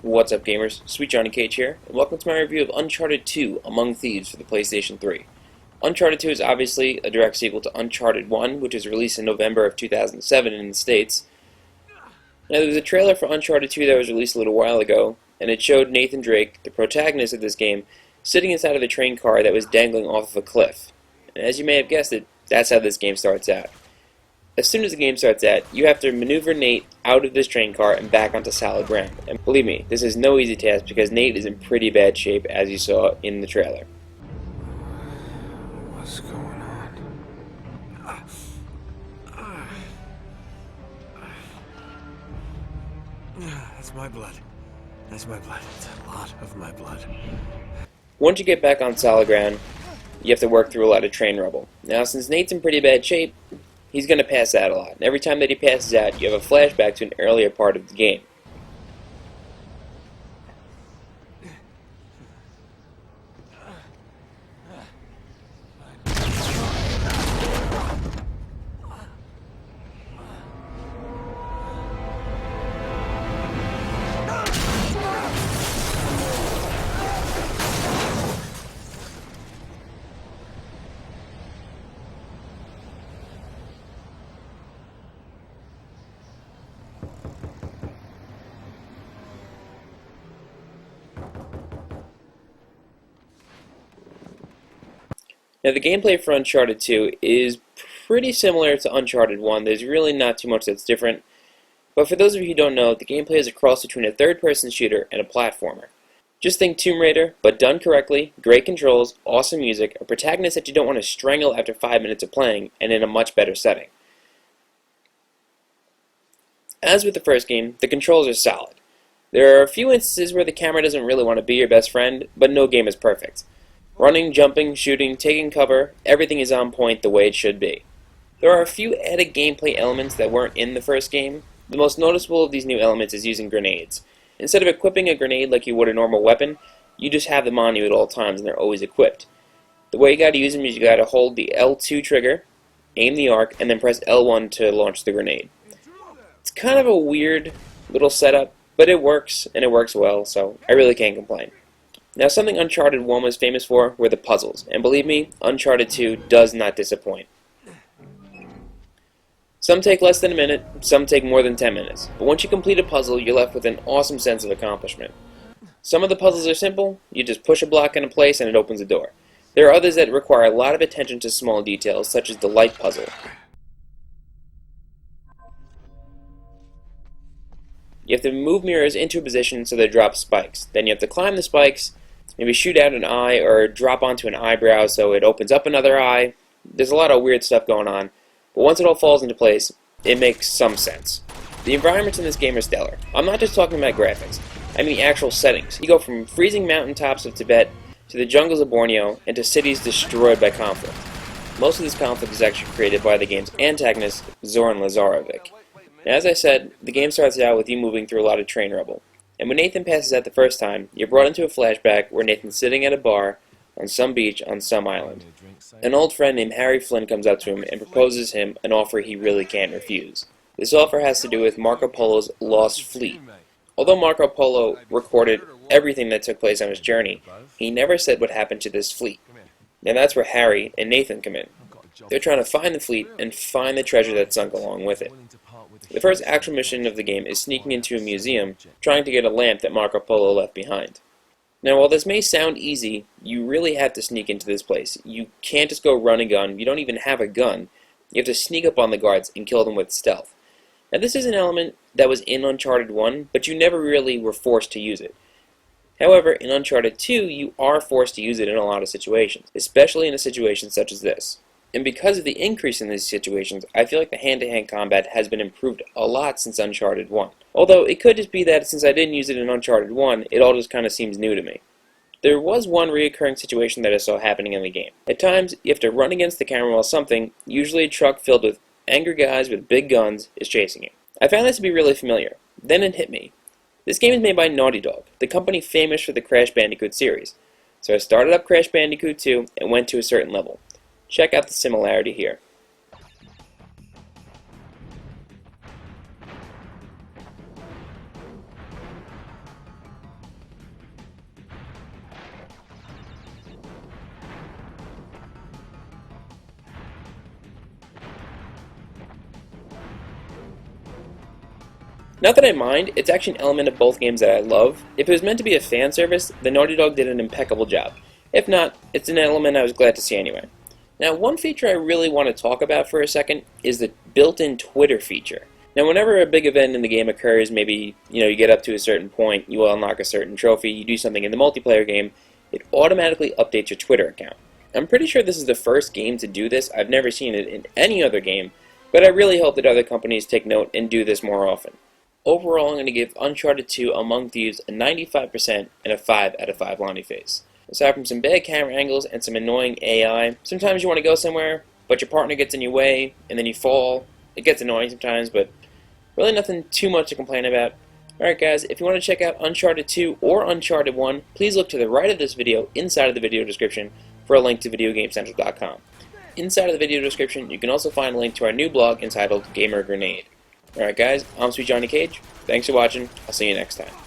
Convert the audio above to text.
What's up, gamers? Sweet Johnny Cage here, and welcome to my review of Uncharted 2 Among Thieves for the PlayStation 3. Uncharted 2 is obviously a direct sequel to Uncharted 1, which was released in November of 2007 in the States. Now, there was a trailer for Uncharted 2 that was released a little while ago, and it showed Nathan Drake, the protagonist of this game, sitting inside of a train car that was dangling off of a cliff. And as you may have guessed it, that's how this game starts out. As soon as the game starts out, you have to maneuver Nate out of this train car and back onto solid ground. And believe me, this is no easy task because Nate is in pretty bad shape, as you saw in the trailer. What's going on? That's my blood. That's my blood. It's a lot of my blood. Once you get back on solid ground, you have to work through a lot of train rubble. Now, since Nate's in pretty bad shape, he's going to pass out a lot. And every time that he passes out, you have a flashback to an earlier part of the game. Now, the gameplay for Uncharted 2 is pretty similar to Uncharted 1. There's really not too much that's different. But for those of you who don't know, the gameplay is a cross between a third-person shooter and a platformer. Just think Tomb Raider, but done correctly, great controls, awesome music, a protagonist that you don't want to strangle after 5 minutes of playing, and in a much better setting. As with the first game, the controls are solid. There are a few instances where the camera doesn't really want to be your best friend, but no game is perfect. Running, jumping, shooting, taking cover, everything is on point the way it should be. There are a few added gameplay elements that weren't in the first game. The most noticeable of these new elements is using grenades. Instead of equipping a grenade like you would a normal weapon, you just have them on you at all times and they're always equipped. The way you gotta use them is you gotta hold the L2 trigger, aim the arc, and then press L1 to launch the grenade. It's kind of a weird little setup, but it works, and it works well, so I really can't complain. Now, something Uncharted 1 was famous for were the puzzles, and believe me, Uncharted 2 does not disappoint. Some take less than a minute, some take more than 10 minutes, but once you complete a puzzle, you're left with an awesome sense of accomplishment. Some of the puzzles are simple, you just push a block into place and it opens a door. There are others that require a lot of attention to small details, such as the light puzzle. You have to move mirrors into a position so they drop spikes. Then you have to climb the spikes, maybe shoot out an eye or drop onto an eyebrow so it opens up another eye. There's a lot of weird stuff going on, but once it all falls into place, it makes some sense. The environments in this game are stellar. I'm not just talking about graphics, I mean the actual settings. You go from freezing mountaintops of Tibet to the jungles of Borneo and to cities destroyed by conflict. Most of this conflict is actually created by the game's antagonist, Zoran Lazarevic. Now, as I said, the game starts out with you moving through a lot of train rubble. And when Nathan passes out the first time, you're brought into a flashback where Nathan's sitting at a bar on some beach on some island. An old friend named Harry Flynn comes up to him and proposes him an offer he really can't refuse. This offer has to do with Marco Polo's lost fleet. Although Marco Polo recorded everything that took place on his journey, he never said what happened to this fleet. And that's where Harry and Nathan come in. They're trying to find the fleet and find the treasure that sunk along with it. The first actual mission of the game is sneaking into a museum, trying to get a lamp that Marco Polo left behind. Now, while this may sound easy, you really have to sneak into this place. You can't just go run and gun. You don't even have a gun. You have to sneak up on the guards and kill them with stealth. Now, this is an element that was in Uncharted 1, but you never really were forced to use it. However, in Uncharted 2, you are forced to use it in a lot of situations, especially in a situation such as this. And because of the increase in these situations, I feel like the hand-to-hand combat has been improved a lot since Uncharted 1. Although, it could just be that since I didn't use it in Uncharted 1, it all just kind of seems new to me. There was one recurring situation that I saw happening in the game. At times, you have to run against the camera while something, usually a truck filled with angry guys with big guns, is chasing you. I found this to be really familiar. Then it hit me. This game is made by Naughty Dog, the company famous for the Crash Bandicoot series. So I started up Crash Bandicoot 2 and went to a certain level. Check out the similarity here. Not that I mind, it's actually an element of both games that I love. If it was meant to be a fan service, then Naughty Dog did an impeccable job. If not, it's an element I was glad to see anyway. Now, one feature I really want to talk about for a second is the built-in Twitter feature. Now, whenever a big event in the game occurs, maybe you get up to a certain point, you unlock a certain trophy, you do something in the multiplayer game, it automatically updates your Twitter account. I'm pretty sure this is the first game to do this. I've never seen it in any other game, but I really hope that other companies take note and do this more often. Overall, I'm going to give Uncharted 2 Among Thieves a 95% and a 5 out of 5 Lonnie face. Aside from some bad camera angles and some annoying AI, sometimes you want to go somewhere, but your partner gets in your way, and then you fall. It gets annoying sometimes, but really nothing too much to complain about. Alright guys, if you want to check out Uncharted 2 or Uncharted 1, please look to the right of this video inside of the video description for a link to VideoGameCentral.com. Inside of the video description, you can also find a link to our new blog entitled Gamer Grenade. Alright guys, I'm Sweet Johnny Cage. Thanks for watching. I'll see you next time.